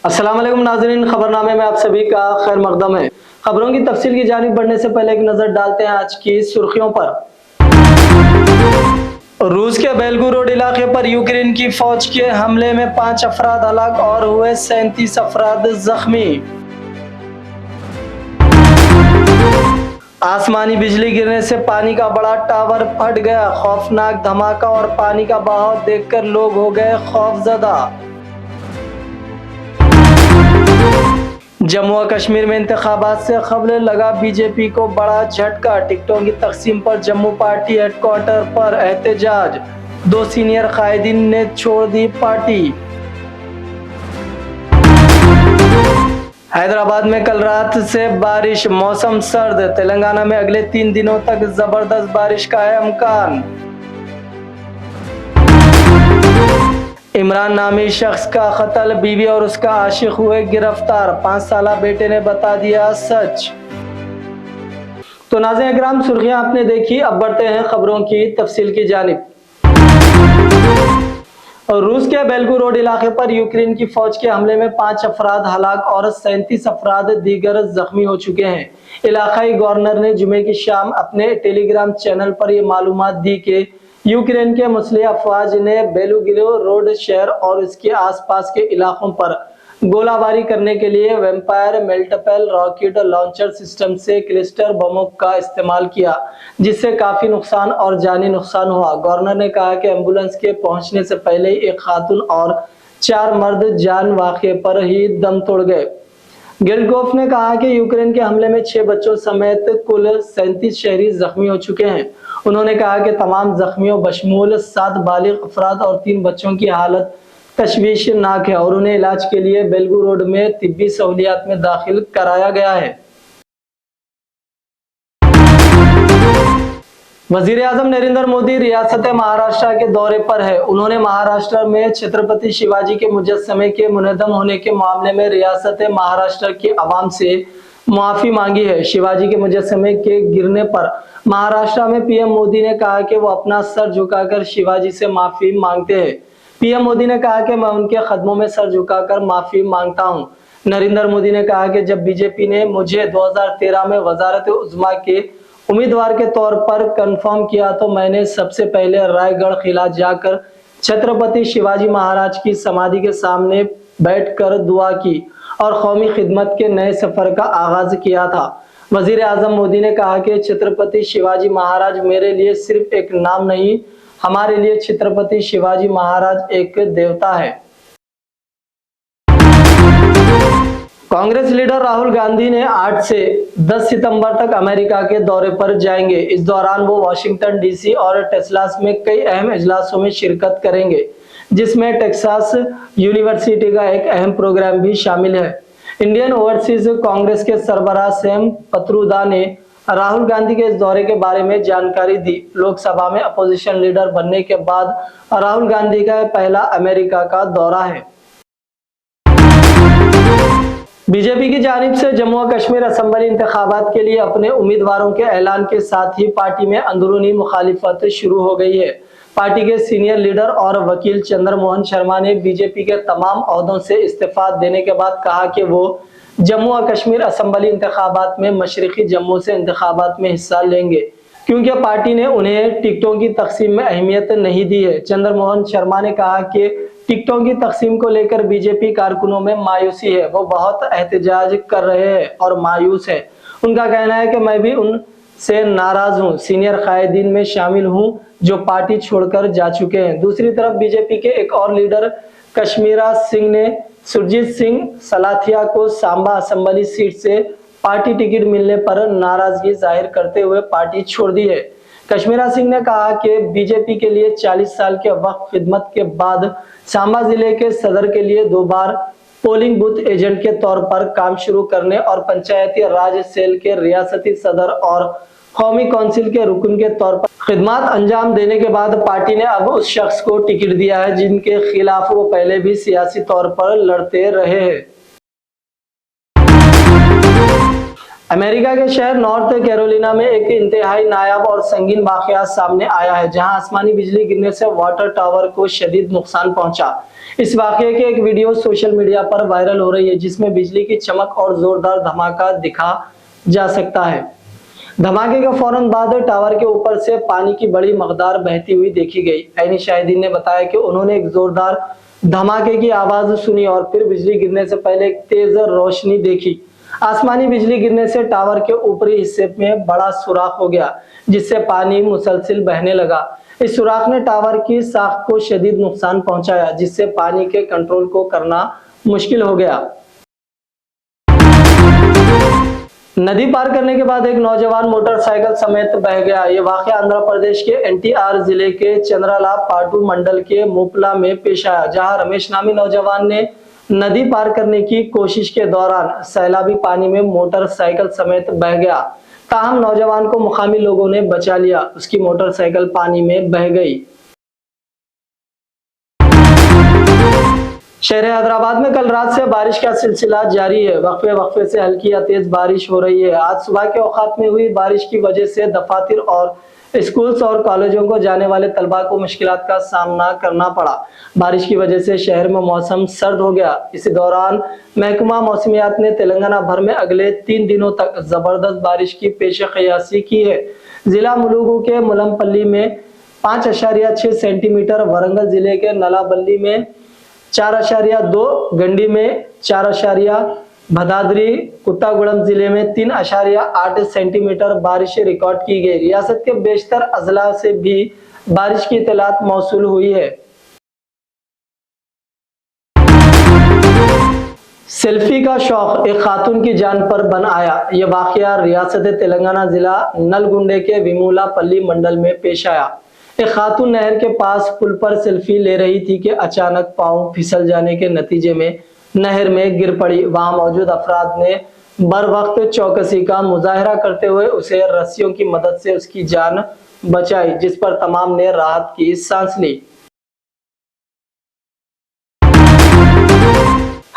अस्सलाम वालेकुम नाज़रीन, खबरनामे में आप सभी का खैर मकदम है। खबरों की तफसील की जानिब बढ़ने से पहले एक नजर डालते हैं आज की सुर्खियों पर। रूस के बेलगोरोड इलाके पर यूक्रेन की फौज के हमले में 5 अफराद हलाक और हुए 37 अफराद जख्मी। आसमानी बिजली गिरने से पानी का बड़ा टावर फट गया। खौफनाक धमाका और पानी का बहाव देखकर लोग हो गए खौफजदा। जम्मू और कश्मीर में इंतखाबात से खबरें लगा बीजेपी को बड़ा झटका। टिकटों की तकसीम पर जम्मू पार्टी हेडक्वार्टर पर एहतजाज। 2 सीनियर कायदीन ने छोड़ दी पार्टी। हैदराबाद में कल रात से बारिश, मौसम सर्द। तेलंगाना में अगले 3 दिनों तक जबरदस्त बारिश का है इम्कान। इमरान नामी शख्स का कत्ल, बीवी और उसका आशिक हुए गिरफ्तार। 5 साला बेटे ने बता दिया सच। तो नाज़रीन इकराम, सुर्खियां आपने देखी, अब बढ़ते हैं खबरों की तफसील की जानिब। रूस के बेलगोरोड इलाके पर यूक्रेन की फौज के हमले में 5 अफराद हलाक और 37 अफराद दीगर जख्मी हो चुके हैं। इलाकाई गवर्नर ने जुमे की शाम अपने टेलीग्राम चैनल पर यह मालूमात दी कि यूक्रेन के मुस्लिह अफवाज ने बेलगोरोड शहर और इसके आसपास के इलाकों पर गोलाबारी करने के लिए vampire multiple rocket launcher system से क्लस्टर बमों का इस्तेमाल किया, जिससे काफी नुकसान और जानी नुकसान हुआ। गवर्नर ने कहा कि एम्बुलेंस के पहुंचने से पहले ही एक खातून और 4 मर्द जान वाक़े पर ही दम तोड़ गए। गिल्डगोफ ने कहा कि यूक्रेन के हमले में 6 बच्चों समेत कुल 37 शहरी जख्मी हो चुके हैं। उन्होंने कहा कि तमाम जख्मियों बशमूल 7 बालिग अफराद और 3 बच्चों की हालत तशवीशनाक है और उन्हें इलाज के लिए बेलगोरोड में तिब्बी सहूलियात में दाखिल कराया गया है। वजीर आजम नरेंद्र मोदी रियासत महाराष्ट्र के दौरे पर है। उन्होंने महाराष्ट्र में छत्रपति शिवाजी के मुजस्समे के मुनहदम होने के मामले में रियासत महाराष्ट्र की आवाम से माफी मांगी है। शिवाजी के मुजस्समे के गिरने पर महाराष्ट्र में पीएम मोदी ने कहा कि वो अपना सर झुकाकर शिवाजी से माफी मांगते हैं। पीएम मोदी ने कहा कि मैं उनके कदमों में सर झुकाकर माफी मांगता हूं। नरेंद्र मोदी ने कहा कि जब बीजेपी ने मुझे 2013 में वजारत उज़्मा के उम्मीदवार के तौर पर कंफर्म किया तो मैंने सबसे पहले रायगढ़ किला जाकर छत्रपति शिवाजी महाराज की समाधि के सामने बैठकर दुआ की और कौमी खिदमत के नए सफर का आगाज किया था। वजीर आजम मोदी ने कहा कि छत्रपति शिवाजी महाराज मेरे लिए सिर्फ एक नाम नहीं, हमारे लिए छत्रपति शिवाजी महाराज एक देवता है। कांग्रेस लीडर राहुल गांधी ने 8 से 10 सितंबर तक अमेरिका के दौरे पर जाएंगे। इस दौरान वो वाशिंगटन डीसी और टेक्सास में कई अहम इजलासों में शिरकत करेंगे, जिसमें टेक्सास यूनिवर्सिटी का एक अहम प्रोग्राम भी शामिल है। इंडियन ओवरसीज कांग्रेस के सरबराह सैम पत्रुदा ने राहुल गांधी के इस दौरे के बारे में जानकारी दी। लोकसभा में अपोजिशन लीडर बनने के बाद राहुल गांधी का पहला अमेरिका का दौरा है। बीजेपी की जानिब से जम्मू और कश्मीर असेंबली इंतखाबात के लिए अपने उम्मीदवारों के ऐलान के साथ ही पार्टी में अंदरूनी मुखालिफत शुरू हो गई है। पार्टी के सीनियर लीडर और वकील चंद्र मोहन शर्मा ने बीजेपी के तमाम ओहदों से इस्तीफा देने के बाद कहा कि वो जम्मू और कश्मीर असेंबली इंतखाबात में मशरिकी जम्मू से इंतखाबात में हिस्सा लेंगे, क्योंकि पार्टी ने उन्हें टिकटों की तकसीम में अहमियत नहीं दी है। चंद्र मोहन शर्मा ने कहा कि टिकटों की तकसीम को लेकर बीजेपी कारकुनों में मायूसी है, वो बहुत एहतजाज कर रहे हैं और मायूस है। उनका कहना है कि मैं भी उनसे नाराज हूँ, सीनियर कायदीन में शामिल हूँ जो पार्टी छोड़कर जा चुके हैं। दूसरी तरफ बीजेपी के एक और लीडर कश्मीरा सिंह ने सुरजीत सिंह सलाथिया को सांबा असेंबली सीट से पार्टी टिकट मिलने पर नाराजगी जाहिर करते हुए पार्टी छोड़ दी है। कश्मीरा सिंह ने कहा कि बीजेपी के लिए 40 साल के वक्त खिदमत के बाद सांबा जिले के सदर के लिए 2 बार पोलिंग बूथ एजेंट के तौर पर काम शुरू करने और पंचायती राज सेल के रियासती सदर और कौमी काउंसिल के रुकन के तौर पर खिदमत अंजाम देने के बाद पार्टी ने अब उस शख्स को टिकट दिया है जिनके खिलाफ वो पहले भी सियासी तौर पर लड़ते रहे हैं। अमेरिका के शहर नॉर्थ कैरोलिना में एक इंतहाई नायाब और संगीन वाकया सामने आया है, जहां आसमानी बिजली गिरने से वाटर टावर को शदीद नुकसान पहुंचा। इस वाकये की एक वीडियो सोशल मीडिया पर वायरल हो रही है, जिसमें बिजली की चमक और जोरदार धमाका दिखा जा सकता है। धमाके के फौरन बाद टावर के ऊपर से पानी की बड़ी मकदार बहती हुई देखी गई। ऐनी शाहिदीन ने बताया कि उन्होंने एक जोरदार धमाके की आवाज सुनी और फिर बिजली गिरने से पहले एक तेज रोशनी देखी। आसमानी बिजली गिरने से टावर के ऊपरी हिस्से में बड़ा सुराख हो गया, जिससे पानी मुसलसिल बहने लगा। इस सुराख ने टावर की साख्त को शदीद नुकसान पहुंचाया, जिससे पानी के कंट्रोल को करना मुश्किल हो गया। नदी पार करने के बाद एक नौजवान मोटरसाइकिल समेत बह गया। ये वाकया आंध्र प्रदेश के एनटीआर जिले के चंद्रला पाटू मंडल के मोपला में पेश आया, जहां रमेश नामी नौजवान ने नदी पार करने की कोशिश के दौरान सैलाबी पानी में मोटरसाइकिल समेत बह गया। ताहम नौजवान को मुकामी लोगों ने बचा लिया, उसकी मोटरसाइकिल पानी में बह गई। शहर हैदराबाद में कल रात से बारिश का सिलसिला जारी है। वक्फे वक्फे से हल्की या तेज बारिश हो रही है। आज सुबह के औकात में हुई बारिश की वजह से दफातर और स्कूल्स और कॉलेजों को जाने वाले तलबा को मुश्किलात का सामना करना पड़ा। बारिश की वजह से शहर में मौसम सर्द हो गया। इसी दौरान महकमा मौसमियात ने तेलंगाना भर में अगले 3 दिनों तक जबरदस्त बारिश की पेशकयासी की है। जिला मुलुगु के मुलमपल्ली में 5.6 सेंटीमीटर, वरंगल जिले के नलाबल्ली में 4.2, गंडी में 4, भदादरी कुत्तागुड़म जिले में 3.8 सेंटीमीटर बारिश रिकॉर्ड की गई। रियासत के बेशतर अजला से भी बारिश की इत्तलात मौसूल हुई है। सेल्फी का शौक एक खातून की जान पर बन आया। यह वाकया रियासत तेलंगाना जिला नलगुंडे के विमूलापल्ली मंडल में पेश आया। एक खातून नहर के पास पुल पर सेल्फी ले रही थी कि अचानक पांव फिसल जाने के नतीजे में नहर में गिर पड़ी। वहां मौजूद अफराद ने बर वक्त चौकसी का मुजाहरा करते हुए उसे रस्सियों की मदद से उसकी जान बचाई, जिस पर तमाम ने राहत की सांस ली।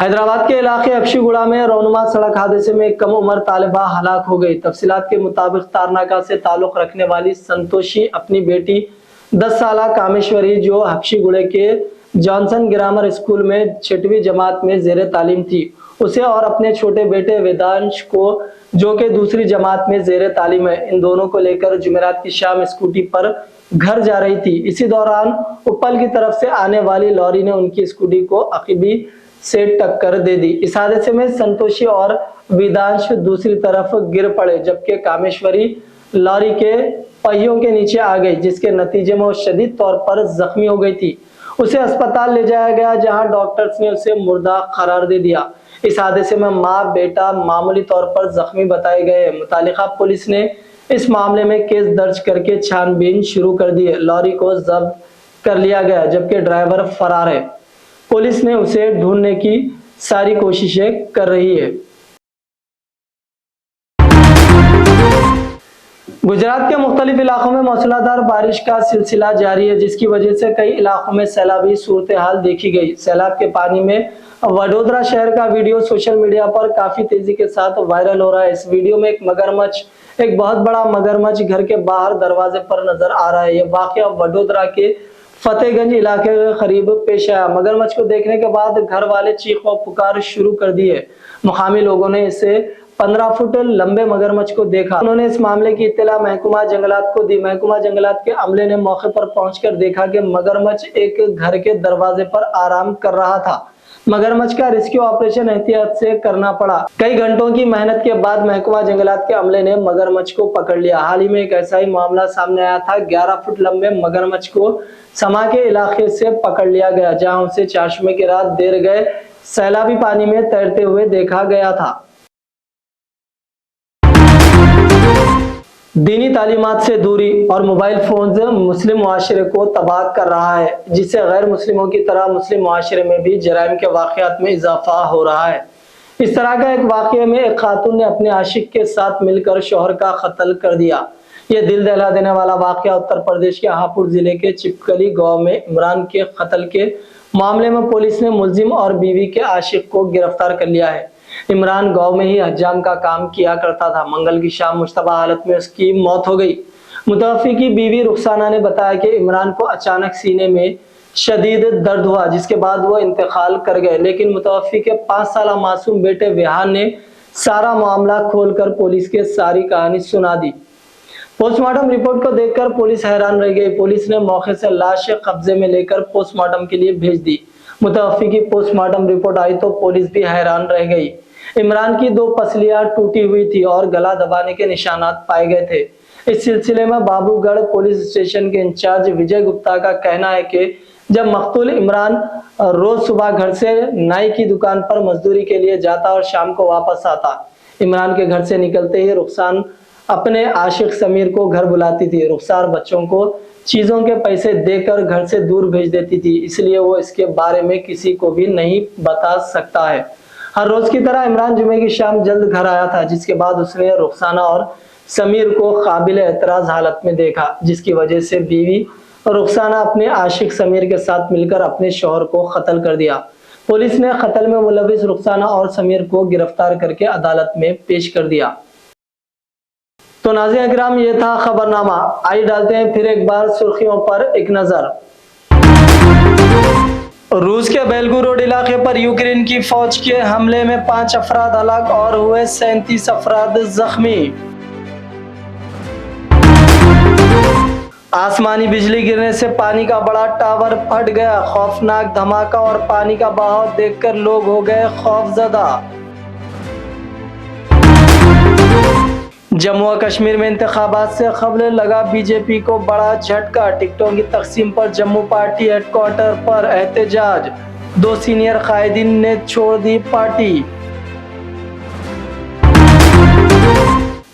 हैदराबाद के इलाके अफशीगुड़ा में रोनुमा सड़क हादसे में कम उम्र तालिबा हलाक हो गई। तफसीलात के मुताबिक तारनाका से ताल्लुक रखने वाली संतोषी अपनी बेटी 10 साल कामेश्वरी, जो हफशीगुड़े के जॉनसन ग्रामर स्कूल में 6वीं जमात में जेर तालीम थी, उसे और अपने छोटे बेटे वेदांश को, जो कि दूसरी जमात में जेर तालीम है, इन दोनों को लेकर जुमेरात की शाम स्कूटी पर घर जा रही थी। इसी दौरान उपल की तरफ से आने वाली लॉरी ने उनकी स्कूटी को अकीबी से टक्कर दे दी। इस हादसे में संतोषी और वेदांश दूसरी तरफ गिर पड़े, जबकि कामेश्वरी लॉरी के पहियों के नीचे आ गई, जिसके नतीजे में वो शदीद तौर पर जख्मी हो गई थी। उसे अस्पताल ले जाया गया, जहां डॉक्टर्स ने उसे मुर्दा करार दे दिया। इस हादसे में मां बेटा मामूली तौर पर जख्मी बताए गए। मुतालिका पुलिस ने इस मामले में केस दर्ज करके छानबीन शुरू कर दी है। लॉरी को जब्त कर लिया गया, जबकि ड्राइवर फरार है। पुलिस ने उसे ढूंढने की सारी कोशिशें कर रही है। गुजरात के मुख्तलिफ इलाकों में मौसलाधार बारिश का सिलसिला जारी है, जिसकी वजह से कई इलाकों में सैलाबी सूरत हाल देखी गई। सैलाब के पानी में वडोदरा शहर का वीडियो सोशल मीडिया पर काफी तेजी के साथ वायरल हो रहा है। इस वीडियो में एक बहुत बड़ा मगरमच्छ घर के बाहर दरवाजे पर नजर आ रहा है। यह वाकया वडोदरा के फतेहगंज इलाके के करीब पेश आया। मगरमच्छ को देखने के बाद घर वाले चीख व पुकार शुरू कर दिए। मुकामी लोगों ने इसे 15 फुट लंबे मगरमच्छ को देखा। उन्होंने इस मामले की इत्तला महकमा जंगलात को दी। महकमा जंगलात के अमले ने मौके पर पहुंचकर देखा कि मगरमच्छ एक घर के दरवाजे पर आराम कर रहा था। मगरमच्छ का रेस्क्यू ऑपरेशन एहतियात से करना पड़ा। कई घंटों की मेहनत के बाद महकमा जंगलात के अमले ने मगरमच्छ को पकड़ लिया। हाल ही में एक ऐसा ही मामला सामने आया था। 11 फुट लंबे मगरमच्छ को समा के इलाके से पकड़ लिया गया, जहां उसे चाशमे की रात देर गए सैलाबी पानी में तैरते हुए देखा गया था। दीनी तालीमात से दूरी और मोबाइल फोन मुस्लिम मुआशरे को तबाह कर रहा है, जिससे गैर मुस्लिमों की तरह मुस्लिम मुआशरे में भी जराइम के वाकयात में इजाफा हो रहा है। इस तरह का एक वाकये में एक खातून ने अपने आशिक के साथ मिलकर शौहर का कत्ल कर दिया। यह दिल दहला देने वाला वाकया उत्तर प्रदेश के हापुड़ जिले के चिपकली गांव में इमरान के कत्ल के मामले में पुलिस ने मुलजिम और बीवी के आशिक को गिरफ्तार कर लिया है। इमरान गांव में ही हज्जाम का काम किया करता था। मंगल की शाम मुश्तबा हालत में उसकी मौत हो गई। मुतवफ़्फ़ी की बीवी रुखसाना ने बताया कि इमरान को अचानक सीने में शदीद दर्द हुआ, जिसके बाद वो इंतकाल कर गए। लेकिन मुतवफ़्फ़ी के 5 साला मासूम बेटे विहान ने सारा मामला खोलकर पुलिस के सारी कहानी सुना दी। पोस्टमार्टम रिपोर्ट को देखकर पुलिस हैरान रह गई। पुलिस ने मौके से लाश कब्जे में लेकर पोस्टमार्टम के लिए भेज दी। मुतवफ़्फ़ी की पोस्टमार्टम रिपोर्ट आई तो पुलिस भी हैरान रह गई। इमरान की 2 पसलियां टूटी हुई थी और गला दबाने के निशानात पाए गए थे। इस सिलसिले में बाबूगढ़ पुलिस स्टेशन के इंचार्ज विजय गुप्ता का कहना है कि जब मकतूल इमरान रोज सुबह घर से नाई की दुकान पर मजदूरी के लिए जाता और शाम को वापस आता। इमरान के घर से निकलते ही रुखसार अपने आशिक समीर को घर बुलाती थी। रुखसार बच्चों को चीजों के पैसे देकर घर से दूर भेज देती थी, इसलिए वो इसके बारे में किसी को भी नहीं बता सकता है। हर रोज की तरह इमरान जुमे की शाम जल्द घर आया था, जिसके बाद उसने रुखसाना और समीर को काबिल एतराज हालत में देखा, जिसकी वजह से बीवी रुखसाना अपने आशिक समीर के साथ मिलकर अपने शौहर को कत्ल कर दिया। पुलिस ने कत्ल में मुलविस रुखसाना और समीर को गिरफ्तार करके अदालत में पेश कर दिया। तो नाज़रीन इकराम, ये था खबरनामा। आइए डालते हैं फिर एक बार सुर्खियों पर एक नजर। रूस के बेलगोरोड इलाके पर यूक्रेन की फौज के हमले में 5 अफराद हलाक और हुए 37 अफराद जख्मी। आसमानी बिजली गिरने से पानी का बड़ा टावर फट गया। खौफनाक धमाका और पानी का बहाव देखकर लोग हो गए खौफजदा। जम्मू और कश्मीर में इंतखाबात से खबरें लगा बीजेपी को बड़ा झटका। टिकटों की तकसीम पर जम्मू पार्टी हेडक्वार्टर पर एहतजाज। 2 सीनियर कायदीन ने छोड़ दी पार्टी।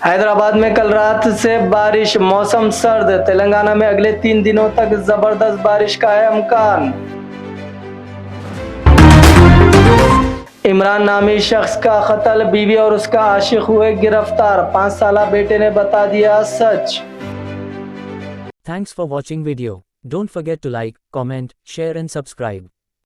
हैदराबाद में कल रात से बारिश, मौसम सर्द। तेलंगाना में अगले 3 दिनों तक जबरदस्त बारिश का है इम्कान। इमरान नामी शख्स का कत्ल, बीवी और उसका आशिक हुए गिरफ्तार। 5 साला बेटे ने बता दिया सच। Thanks for watching video. Don't forget to like, comment, share and subscribe.